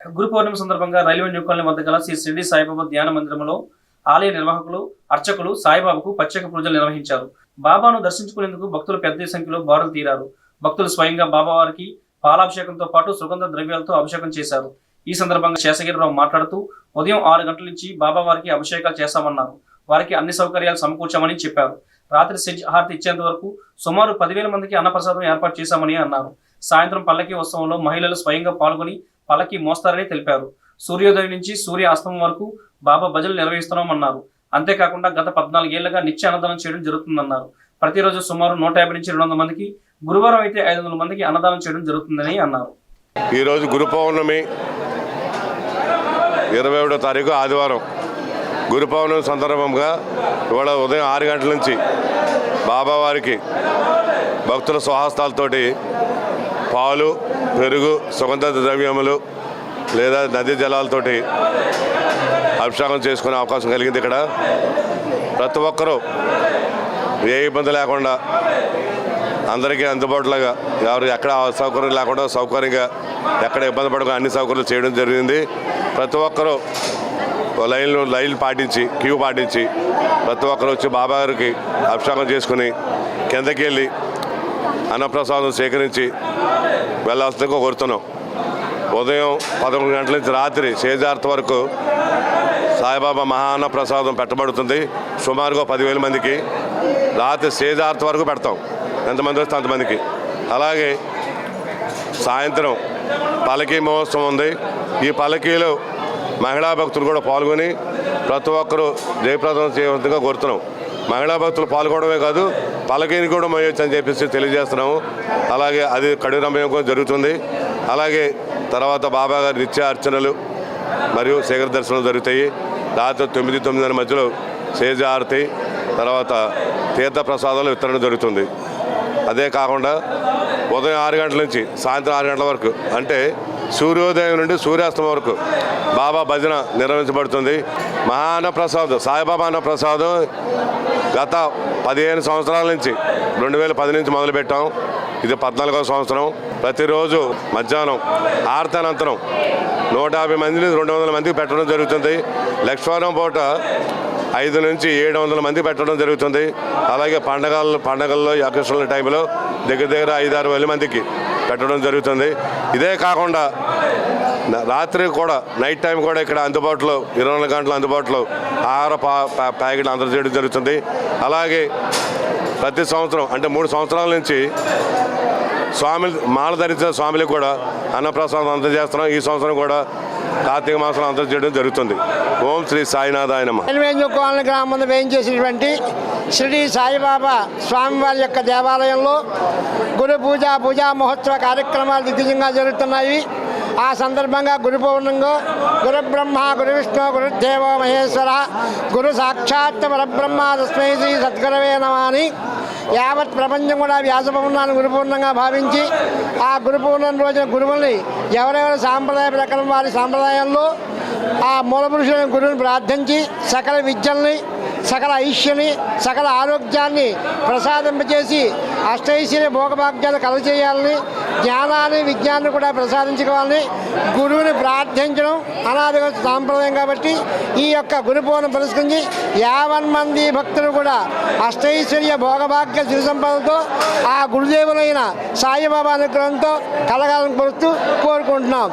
గురు పౌర్ణమి సందర్భంగా railway new colony వద్ద గల శ్రీ షిరిడి సాయిబాబా ధ్యాన మందిరంలో ఆలయ నిర్వాహకులు అర్చకులు సాయిబాబాకు ప్రత్యేక పూజలు నిర్వహించారు. బాబాను దర్శించుకునేందుకు భక్తులు పెద్ద సంఖ్యలో బారులు తీరారు. భక్తులు స్వయంగా బాబావారికి పాలాభిషేకంతో పాటు సుగంధ ద్రవ్యాలతో అభిషేకం చేశారు. ఈ సందర్భంగా శేషగిరిరావు మాట్లాడుతూ ఉదయం 6 గంటల నుంచి బాబావారికి అభిషేకాలు చేశామన్నారు. వారికి అన్ని సౌకర్యాలు సమకూర్చామని చెప్పారు. రాత్రి సెజ్ హారతి ఇచ్చేంత వరకు సుమారు 10,000 మందికి అన్నప్రసాదం ఏర్పాటు చేశామని అన్నారు. సాయంత్రం పల్లకి ఉత్సవంలో మహిళలు స్వయంగా పాల్గొని పల్లకి మోస్తారని తెలిపారు. సూర్యోదయం నుంచి సూర్య అస్తమం వరకు బాబా భజనలు నిర్వహిస్తున్నామన్నారు. అంతేకాకుండా గత 14 ఏళ్లుగా నిత్య అన్నదానం చేయడం జరుగుతుందన్నారు. ప్రతిరోజు సుమారు 150 నుంచి 200 మందికి, గురువారం అయితే 500 మందికి అన్నదానం చేయడం జరుగుతుందని అన్నారు. ఈరోజు గురు పౌర్ణమి 21వ తారీఖు ఆదివారం. గురు పౌర్ణమి సందర్భంగా ఇవాళ ఉదయం 6 గంటల నుంచి బాబావారికి భక్తుల స్వహస్తాలతోటి పాలు, పెరుగు, సుగంధ ద్రవ్యములు లేదా నదీ జలాలతోటి అభిషేకం చేసుకునే అవకాశం కలిగింది. ఇక్కడ ప్రతి ఒక్కరూ ఏ ఇబ్బంది లేకుండా అందరికీ అందుబాటులోగా, ఎవరు ఎక్కడ అసౌకర్యం లేకుండా సౌకర్యంగా, ఎక్కడ ఇబ్బంది పడకుండా అన్ని సౌకర్యాలు చేయడం జరిగింది. ప్రతి ఒక్కరూ లైన్ పాటించి, క్యూ పాటించి ప్రతి ఒక్కరు వచ్చి బాబాగారికి అభిషేకం చేసుకుని కిందకి వెళ్ళి అన్నప్రసాదం సేకరించి వెళ్ళాల్సిందిగా కోరుతున్నాం. ఉదయం 11 గంటల నుంచి రాత్రి సేజార్త వరకు సాయిబాబా మహా అన్న ప్రసాదం పెట్టబడుతుంది. సుమారుగా 10,000 మందికి. రాత్రి సేజార్త వరకు పెడతాం, ఎంతమంది వస్తే అంతమందికి. అలాగే సాయంత్రం పల్లకీ మహోత్సవం ఉంది. ఈ పల్లకీలో మహిళా భక్తులు కూడా పాల్గొని ప్రతి ఒక్కరూ జయప్రదం చేయవలసిందిగా కోరుతున్నాం. మహిళా భక్తులు పాల్గొనడమే కాదు, పల్లకీని కూడా మోయొచ్చు అని చెప్పేసి తెలియజేస్తున్నాము. అలాగే అది కఠినమయం కూడా జరుగుతుంది. అలాగే తర్వాత బాబా గారి నిత్య అర్చనలు మరియు శేఖర దర్శనాలు జరుగుతాయి. రాత్రి 9-9:30 మధ్యలో సేజ హారతి, తర్వాత తీర్థ ప్రసాదాలు వితరణ జరుగుతుంది. అదే కాకుండా ఉదయం 6 గంటల నుంచి సాయంత్రం 6 గంటల వరకు, అంటే సూర్యోదయం నుండి సూర్యాస్తమం వరకు బాబా భజన నిర్వహించబడుతుంది. మహా అన్నప్రసాదం, సాయిబాబా అన్నప్రసాదం గత 15 సంవత్సరాల నుంచి 2010 నుంచి మొదలుపెట్టాం. ఇది 14వ సంవత్సరం. ప్రతిరోజు మధ్యాహ్నం ఆర్తనంతరం 150 మంది నుంచి 200 మందికి పెట్టడం జరుగుతుంది. లక్ష్మీవారం పూట 5 నుంచి 700 మంది పెట్టడం జరుగుతుంది. అలాగే పండగల్లో అకేషన్ల టైంలో దగ్గర 5-6 వేల మందికి పెట్టడం జరుగుతుంది. ఇదే కాకుండా రాత్రి కూడా, నైట్ టైం కూడా ఇక్కడ అందుబాటులో 24 గంటలు అందుబాటులో ఆహార ప్యాకెట్లు అందజేయడం జరుగుతుంది. అలాగే ప్రతి సంవత్సరం, అంటే 3 సంవత్సరాల నుంచి స్వాములు మాల ధరించిన స్వాములకు కూడా అన్నప్రసాదం అందజేస్తున్నాం. ఈ సంవత్సరం కూడా కార్తీక మాసం అందజేయడం జరుగుతుంది. ఓం శ్రీ సాయినాథాయ నమః. రైల్వే న్యూ కాలనీ గ్రామంలో వేయించేసినటువంటి షిరిడి సాయిబాబా స్వామివారి యొక్క దేవాలయంలో గురు పూజా మహోత్సవ కార్యక్రమాలు దిగ్విజయంగా జరుగుతున్నాయి. ఆ సందర్భంగా గురు పౌర్ణమిలో గురు బ్రహ్మ గురు విష్ణు గురుదేవో మహేశ్వర గురు సాక్షాత్ పరబ్రహ్మ తస్మై శ్రీ సద్గురవే నమః అని యావత్ ప్రపంచం కూడా వ్యాసపూర్ణాన్ని గురుపూర్ణంగా భావించి, ఆ గురుపూర్ణం రోజున గురువుల్ని ఎవరెవరి సాంప్రదాయ ప్రకారం వారి సాంప్రదాయంలో ఆ మూలపురుషులైన గురువుని ప్రార్థించి సకల విద్యల్ని, సకల ఐశ్వర్యాన్ని, సకల ఆరోగ్యాన్ని ప్రసాదింపజేసి అష్టైశ్వర్య భోగభాగ్యాలు కలగజేయాలని, జ్ఞానాన్ని విజ్ఞానాన్ని కూడా ప్రసాదించుకోవాలని గురువుని ప్రార్థించడం అనాదిగా సాంప్రదాయం. కాబట్టి ఈ యొక్క గురు పౌర్ణమి పురస్కరించి 50 మంది భక్తులు కూడా అష్టైశ్వర్య భోగభాగ్య సిరి సంపదలతో ఆ గురుదేవులైన సాయిబాబా అనుగ్రహంతో కలగాలని కోరుకుంటున్నాం.